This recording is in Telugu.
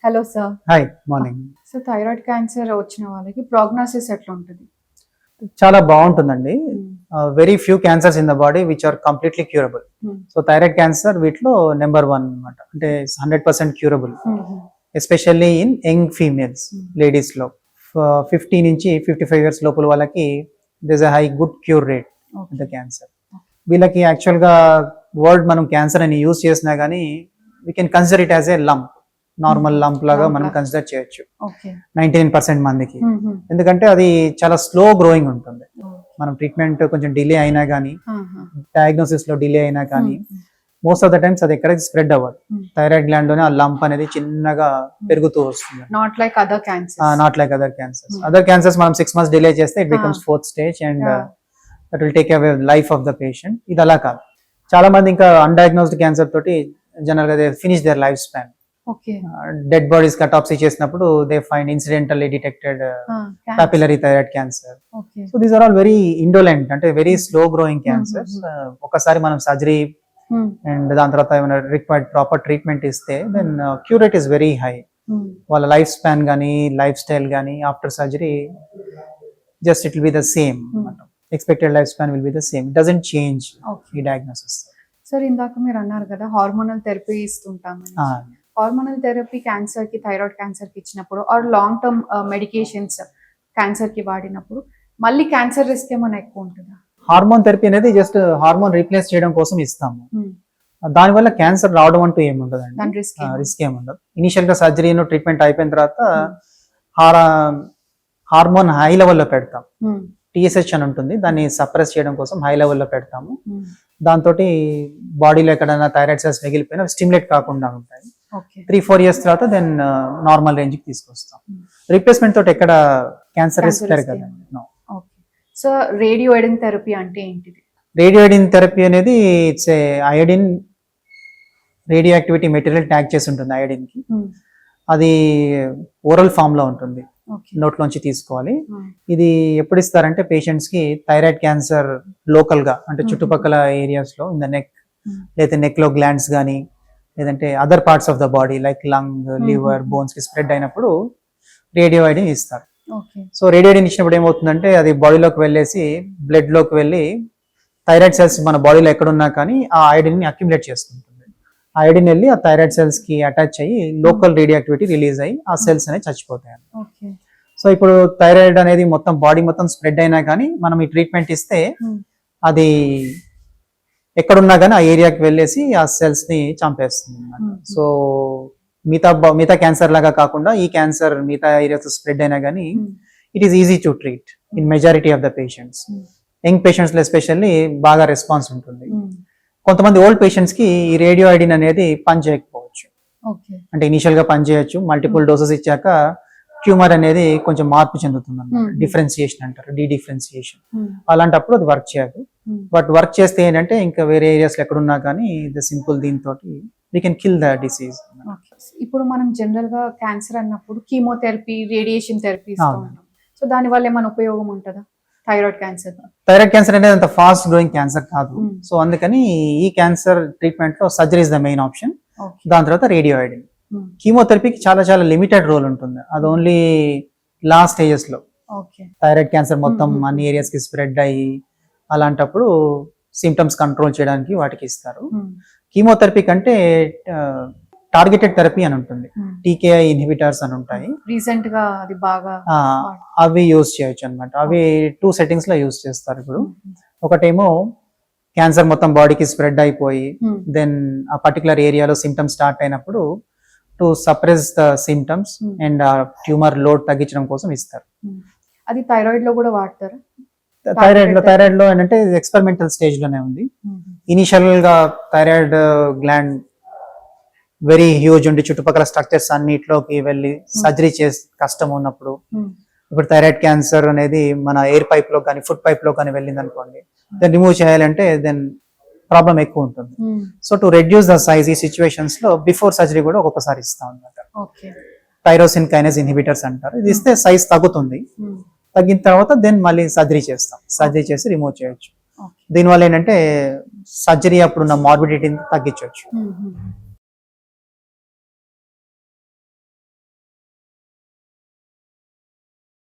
Hello sir. Hi morning. So thyroid cancer వచ్చిన వాళ్ళకి ప్రోగ్నోసిస్ ఎట్లా ఉంటుంది? చాలా బాగుంటుందండి. Very few cancers in the body which are completely curable. So thyroid cancer వీటిలో నెంబర్ 1 అనమాట. అంటే 100% curable, especially in young females, ladies లో 50 నుంచి 55 ఇయర్స్ లోపల వాళ్ళకి this a high good cure rate the cancer. వీళ్ళకి యాక్చువల్ గా వర్డ్ మనం క్యాన్సర్ అని యూజ్ చేసినా గానీ we can consider it as A lump, normal lump లాగా మనం కన్సిడర్ చేయొచ్చు 99% మందికి. ఎందుకంటే అది చాలా స్లో గ్రోయింగ్ ఉంటుంది. మనం ట్రీట్మెంట్ కొంచెం డిలే అయినా కానీ, డయాగ్నోసిస్ లో డిలే అయినా కానీ మోస్ట్ ఆఫ్ ద టైమ్స్ అది ఎక్కడ స్ప్రెడ్ అవ్వదు. థైరాయిడ్ గ్లాండ్ లోనే ఆ లంప్ అనేది చిన్నగా పెరుగుతూ వస్తుంది. Not like other cancers. Other cancers మనం 6 months డిలే చేస్తే it becomes 4th stage and that will take away life of the patient. ఇది అలా కాదు. చాలా మంది ఇంకా అన్డయాగ్నోస్డ్ క్యాన్సర్ తోటి జనరల్ గా they finish their life span. Dead bodies autopsy చేసినప్పుడు they find incidentally detected papillary thyroid cancer. So these are all very indolent, అంటే వెరీ స్లో గ్రోయింగ్ క్యాన్సర్స్. ఒకసారి మనం సర్జరీ అండ్ దాని తర్వాత ఏమైనా రిక్వైర్డ్ ప్రాపర్ ట్రీట్మెంట్ ఇస్తే then cure rate is very high. వాళ్ళ లైఫ్ స్పాన్ కానీ, లైఫ్ స్టైల్ కానీ after surgery just it will be the same. Expected life span will be the same. It doesn't change ఈ డయాగ్నోసిస్. సార్ ఇందాక మీరు అన్నారు కదా హార్మోనల్ థెరపీ ఇస్తుంటామని. హార్మోనల్ థెరపీ క్యాన్సర్ కి, థైరాయిడ్ క్యాన్సర్ కి ఇచ్చినప్పుడు or long term medications cancer కి వాడినప్పుడు మళ్ళీ క్యాన్సర్ రిస్క్ ఏమైనా ఎక్కువ ఉంటుందా? హార్మోన్ థెరపీ అనేది జస్ట్ హార్మోన్ రీప్లేస్ చేయడం కోసం ఇస్తాము. దానివల్ల క్యాన్సర్ రావడం అంటూ ఏముండదండి, రిస్క్ ఏముండదు. ఇనిషియల్ గా సర్జరీ ట్రీట్మెంట్ అయిపోయిన తర్వాత హార్మోన్ హై లెవెల్లో పెడతాం. TSH అని ఉంటుంది, దాన్ని సప్రెస్ చేయడం కోసం హై లెవెల్లో పెడతాము. దాంతో బాడీలో ఎక్కడైనా థైరాయిడ్ సెల్స్ మిగిలిపోయినా స్టిమ్యులేట్ కాకుండా ఉంటాయి. 3-4 years తర్వాత దెన్ నార్మల్ రేంజ్ కి తీసుకొస్తాం. రీప్లేస్మెంట్ తోటి ఎక్కడ క్యాన్సర్ రిస్క్ పెరగదు. సో రేడియోయిడిన్ థెరపీ అంటే ఏంటిది? రేడియోయిడిన్ థెరపీ అనేది it's a iodine radio activity material tag చేసి ఉంటుంది అయోడిన్ కి. అది ఓరల్ ఫామ్ లో ఉంటుంది, నోట్లోంచి తీసుకోవాలి. ఇది ఎప్పుడు ఇస్తారంటే పేషెంట్స్ కి థైరాయిడ్ క్యాన్సర్ లోకల్ గా, అంటే చుట్టుపక్కల ఏరియాస్ లో ఇన్ ద నెక్, లేదా నెక్ లో గ్లాండ్స్ కానీ, లేదంటే other parts of the body like lung, liver, bones కి స్ప్రెడ్ అయినప్పుడు రేడియోయిడిన్ ఇస్తారు. సో రేడియోయిడిన్ ఇచ్చినప్పుడు ఏమవుతుందంటే అది బాడీలోకి వెళ్ళేసి బ్లడ్ లోకి వెళ్ళి థైరాయిడ్ సెల్స్ మన బాడీలో ఎక్కడున్నా కానీ ఆ ఐడిన్ ని అక్యుములేట్ చేసుకుంటుంది. ఆ ఐడిన్ వెళ్ళి ఆ థైరాయిడ్ సెల్స్ కి అటాచ్ అయ్యి లోకల్ రేడియో యాక్టివిటీ రిలీజ్ అయ్యి ఆ సెల్స్ అనేవి చచ్చిపోతాయి. సో ఇప్పుడు థైరాయిడ్ అనేది మొత్తం బాడీ మొత్తం స్ప్రెడ్ అయినా కానీ మనం ఈ ట్రీట్మెంట్ ఇస్తే అది ఎక్కడున్నా కానీ ఆ ఏరియాకి వెళ్ళేసి ఆ సెల్స్ ని చంపేస్తుంది అన్నమాట. సో మిగతా క్యాన్సర్ లాగా కాకుండా ఈ క్యాన్సర్ మిగతా ఏరియాస్ స్ప్రెడ్ అయినా కానీ it is easy to treat in majority of the patients. Young patients లో ఎస్పెషల్లీ బాగా రెస్పాన్స్ ఉంటుంది. కొంతమంది ఓల్డ్ పేషెంట్స్ కి ఈ రేడియో ఐడిన్ అనేది పనిచేయకపోవచ్చు. అంటే ఇనిషియల్ గా పనిచేయచ్చు, మల్టిపుల్ డోసెస్ ఇచ్చాక ట్యూమర్ అనేది కొంచెం మార్పు చెందుతుంది అన్నమాట. డిఫరెన్సియేషన్ అంటారు, డిఫరెన్సియేషన్. అలాంటప్పుడు అది వర్క్ చేయదు. బట్ వర్క్ చేస్తే ఏంటంటే ఇంకా వేరే ఏరియాస్ లో ఎక్కడున్నా కానీ ద సింపుల్ దీంతో we can kill the disease. ఇప్పుడు మనం జనరల్ గా క్యాన్సర్ అన్నప్పుడు కీమోథెరపీ, రేడియేషన్ థెరపీ ఇస్తాం. సో దాని వల్ల ఏమైనా ఉపయోగం ఉంటుందా? థైరాయిడ్ క్యాన్సర్ అనేది అంత ఫాస్ట్ గ్రోయింగ్ క్యాన్సర్ కాదు. సో అందుకని ఈ క్యాన్సర్ ట్రీట్మెంట్ లో surgery is the main option. దాని తర్వాత రేడియోయిడిన్. కీమోథెరపీకి చాలా చాలా లిమిటెడ్ రోల్ ఉంటుంది. అది ఓన్లీ లాస్ట్ స్టేజెస్ లో థైరాయిడ్ క్యాన్సర్ మొత్తం అన్ని ఏరియాస్ కి స్ప్రెడ్ అయ్యి అలాంటప్పుడు సిమ్టమ్స్ కంట్రోల్ చేయడానికి వాటికి ఇస్తారు. కీమోథెరపీ కంటే టార్గెటెడ్ థెరపీ అని ఉంటుంది, TKI ఇన్హిబిటర్స్ అని ఉంటాయి. రీసెంట్ గా అది బాగా అవి యూజ్ చేయొచ్చు అనమాట. అవి 2 settings లో యూజ్ చేస్తారు. ఇప్పుడు ఒకటేమో క్యాన్సర్ మొత్తం బాడీకి స్ప్రెడ్ అయిపోయి దెన్ ఆ పర్టికులర్ ఏరియాలో సిమ్టమ్స్ స్టార్ట్ అయినప్పుడు to suppress the symptoms and ఆ ట్యూమర్ లోడ్ తగ్గించడం కోసం ఇస్తారు. అది థైరాయిడ్ లో కూడా వాడతారు. థైరాయిడ్ లో ఏంటంటే ఎక్స్పెరిమెంటల్ స్టేజ్ లోనే ఉంది. ఇనిషియల్ గా థైరాయిడ్ గ్లాండ్ వెరీ హ్యూజ్ ఉండి చుట్టుపక్కల స్ట్రక్చర్స్ అన్నిటిలోకి వెళ్ళి సర్జరీ చేసి కష్టం ఉన్నప్పుడు, ఇప్పుడు థైరాయిడ్ క్యాన్సర్ అనేది మన ఎయిర్ పైప్ లో కానీ ఫుడ్ పైప్ లో కానీ వెళ్ళింది అనుకోండి, దాన్ని రిమూవ్ చేయాలంటే దెన్ ప్రాబ్లం ఎక్కువ ఉంటుంది. So to reduce the size ఈ సిచ్యువేషన్స్ లో బిఫోర్ సర్జరీ కూడా ఒక్కొక్కసారి ఇస్తాం అనమాట. టైరోసిన్ కైనేజ్ ఇన్హిబిటర్స్ అంటారు. ఇది ఇస్తే సైజ్ తగ్గుతుంది. తగ్గిన తర్వాత దెన్ మళ్ళీ సర్జరీ చేస్తాం. సర్జరీ చేసి రిమూవ్ చేయొచ్చు. దీనివల్ల ఏంటంటే సర్జరీ అప్పుడున్న మార్బిడిటీని తగ్గించవచ్చు.